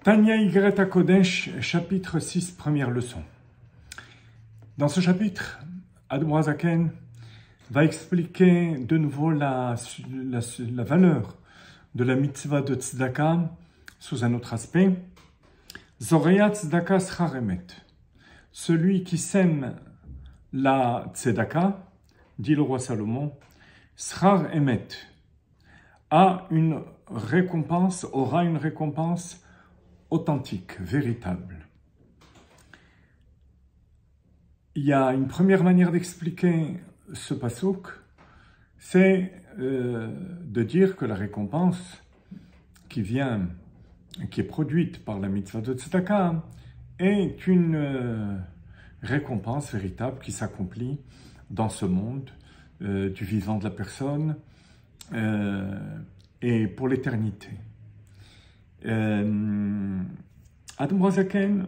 Tanya Igreta Kodesh, chapitre 6, première leçon. Dans ce chapitre, Admor HaZaken va expliquer de nouveau la valeur de la mitzvah de tzedaka sous un autre aspect. Zoreya tzedaka schar emet. Celui qui sème la tzedaka, dit le roi Salomon, schar emet, aura une récompense authentique, véritable. Il y a une première manière d'expliquer ce pasuk, c'est de dire que la récompense qui est produite par la mitzvah de tzedaka est une récompense véritable qui s'accomplit dans ce monde du vivant de la personne et pour l'éternité. Admor HaZaken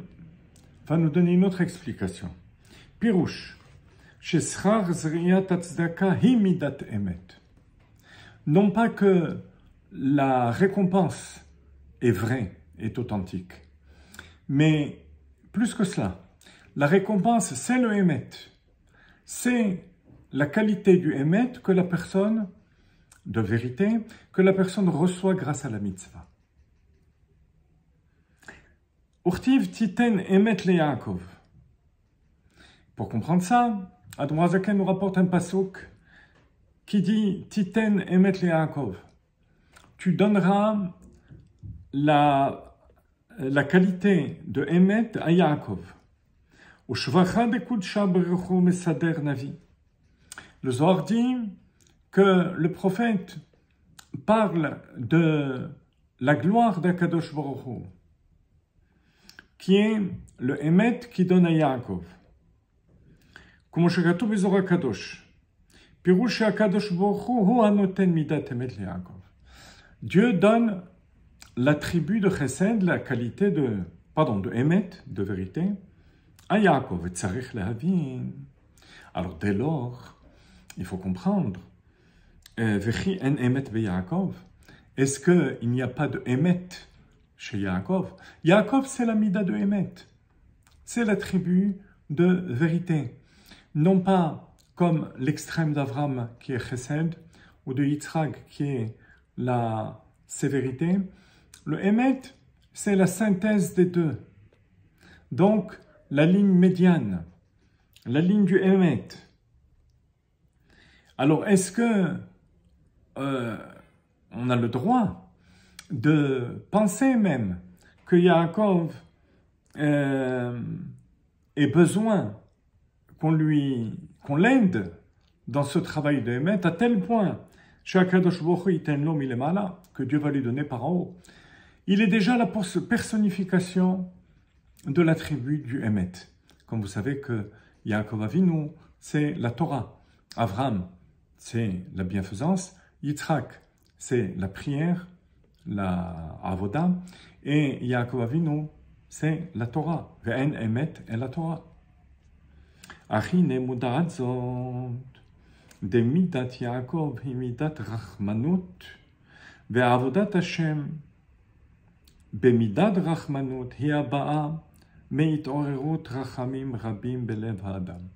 va nous donner une autre explication. Pirouche, sheschar zriyat tzedaka hi midat emet. Non pas que la récompense est vraie, est authentique, mais plus que cela, la récompense c'est le emet, c'est la qualité du emet que la personne, de vérité, que la personne reçoit grâce à la mitzvah. Urtiv titen emet le Yaakov. Pour comprendre ça, Admor HaZaken nous rapporte un pasuk qui dit titen emet le Yaakov. Tu donneras la qualité de emet à Yaakov. Ushvacha bekudsha beruchu mesader navi. Le Zohar dit que le prophète parle de la gloire d'Akadosh Baruch Hu, qui est le Emet qui donne à Yaakov. Comme shekatuv beZohar HaKadosh, pirush HaKadosh Baruch Hu hanoten midat emet leYaakov. Dieu donne l'attribut de Chesed, la qualité de Emet, de vérité, à Yaakov. Tzarich lehavin. Alors dès lors, il faut comprendre. Vechi en emet be Yaakov. Est-ce qu'il n'y a pas de emet chez Yaakov? Yaakov, c'est la mida de emet. C'est l'attribut de vérité. Non pas comme l'extrême d'Avram qui est chesed, ou de Yitzhak qui est la sévérité. Le emet, c'est la synthèse des deux. Donc, la ligne médiane, la ligne du emet. Alors, est-ce que on a le droit de penser même que Yaakov ait besoin qu'on l'aide dans ce travail de Emet, à tel point que Dieu va lui donner par en haut. Il est déjà la personnification de l'attribut du Emet. Comme vous savez que Yaakov Avinu, c'est la Torah. Avram, c'est la bienfaisance. Yitzhak, c'est la prière, la avoda. Et Yaakov Avinu, c'est la Torah. Ve'en emet et la Torah. Achine muda'at zot. De midat Yaakov hi midat rachmanut. Ve'avodat Hashem. Bemidat rachmanut hi aba'a. Meit orerut rachamim rabim belev ha'adam.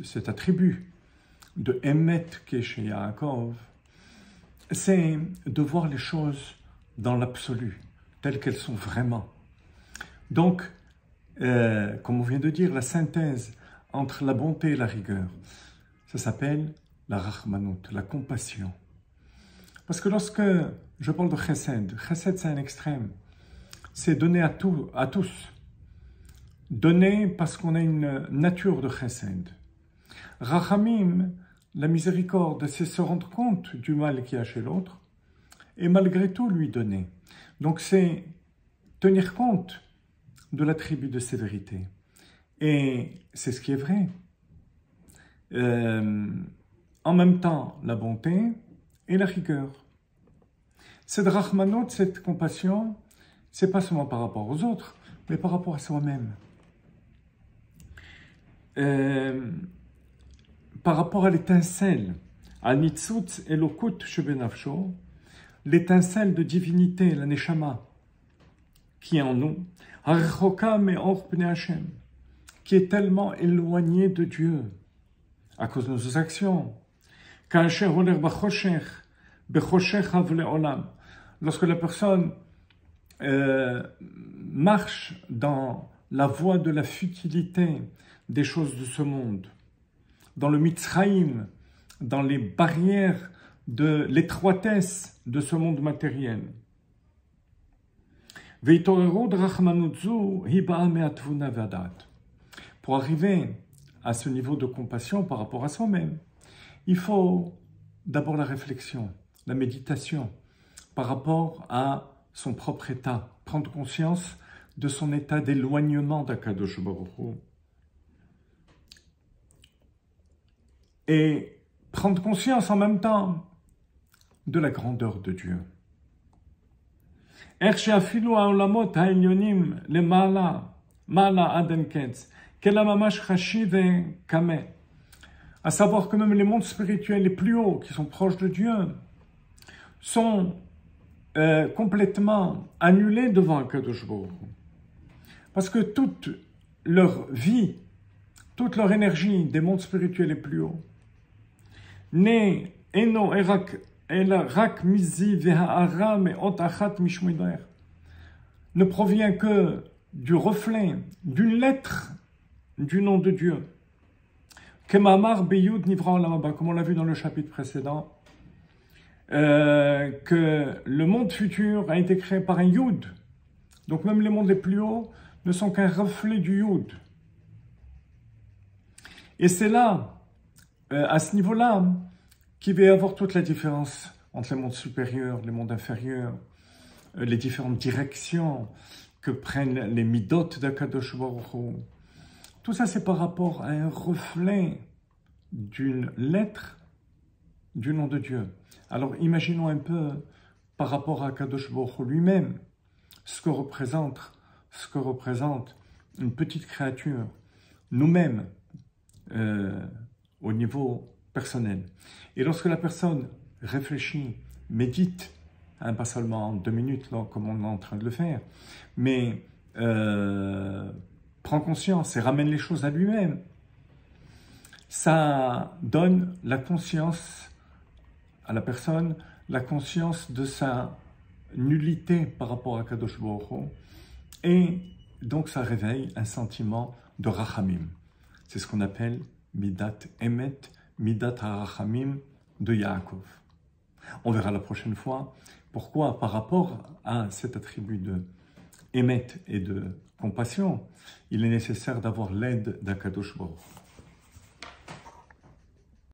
Cet attribut de Emet qui est chez Yaakov, c'est de voir les choses dans l'absolu, telles qu'elles sont vraiment. Donc, comme on vient de dire, la synthèse entre la bonté et la rigueur, ça s'appelle la rachmanut, la compassion. Parce que lorsque je parle de chesed, chesed c'est un extrême, c'est donner à tous. Donner parce qu'on a une nature de chesed. Rachamim, la miséricorde, c'est se rendre compte du mal qu'il y a chez l'autre et malgré tout lui donner. Donc c'est tenir compte de l'attribut de sévérité. Et c'est ce qui est vrai. En même temps, la bonté et la rigueur. Cette rachmanut, cette compassion, c'est pas seulement par rapport aux autres, mais par rapport à soi-même. Par rapport à l'étincelle, à Nitzutz Elokut Shebenafsho, l'étincelle de divinité, la Neshama, qui est en nous, Harechoka me'or pnei Hashem, qui est tellement éloignée de Dieu à cause de nos actions. Ka'asher holer b'choshech, b'choshech av le'olam. Lorsque la personne marche dans la voie de la futilité des choses de ce monde, dans le Mitzraïm, dans les barrières de l'étroitesse de ce monde matériel. Pour arriver à ce niveau de compassion par rapport à soi-même, il faut d'abord la réflexion, la méditation par rapport à son propre état, prendre conscience de son état d'éloignement d'Akadosh Baruch Hu. Et prendre conscience en même temps de la grandeur de Dieu. À savoir que même les mondes spirituels les plus hauts, qui sont proches de Dieu, sont complètement annulés devant Akadosh Baruch Hu. Parce que toute leur vie, toute leur énergie des mondes spirituels les plus hauts, ne provient que du reflet, d'une lettre du nom de Dieu. Comme on l'a vu dans le chapitre précédent, que le monde futur a été créé par un Yud. Donc même les mondes les plus hauts ne sont qu'un reflet du Yud. Et c'est là, à ce niveau-là, qu'il va y avoir toute la différence entre les mondes supérieurs, les mondes inférieurs, les différentes directions que prennent les midot d'Akadosh Baruch Hu. Tout ça, c'est par rapport à un reflet d'une lettre du nom de Dieu. Alors, imaginons un peu, par rapport à Akadosh Baruch Hu lui-même, ce que représente une petite créature, nous-mêmes, au niveau personnel. Et lorsque la personne réfléchit, médite, pas seulement en 2 minutes, là, comme on est en train de le faire, mais prend conscience et ramène les choses à lui-même, ça donne la conscience à la personne, la conscience de sa nullité par rapport à Kadosh Baruch Hu, et donc ça réveille un sentiment de rachamim. C'est ce qu'on appelle Midat Emet, Midat HaRachamim de Yaakov. On verra la prochaine fois pourquoi, par rapport à cet attribut de Emet et de compassion, il est nécessaire d'avoir l'aide d'Akadosh Baruch Hu.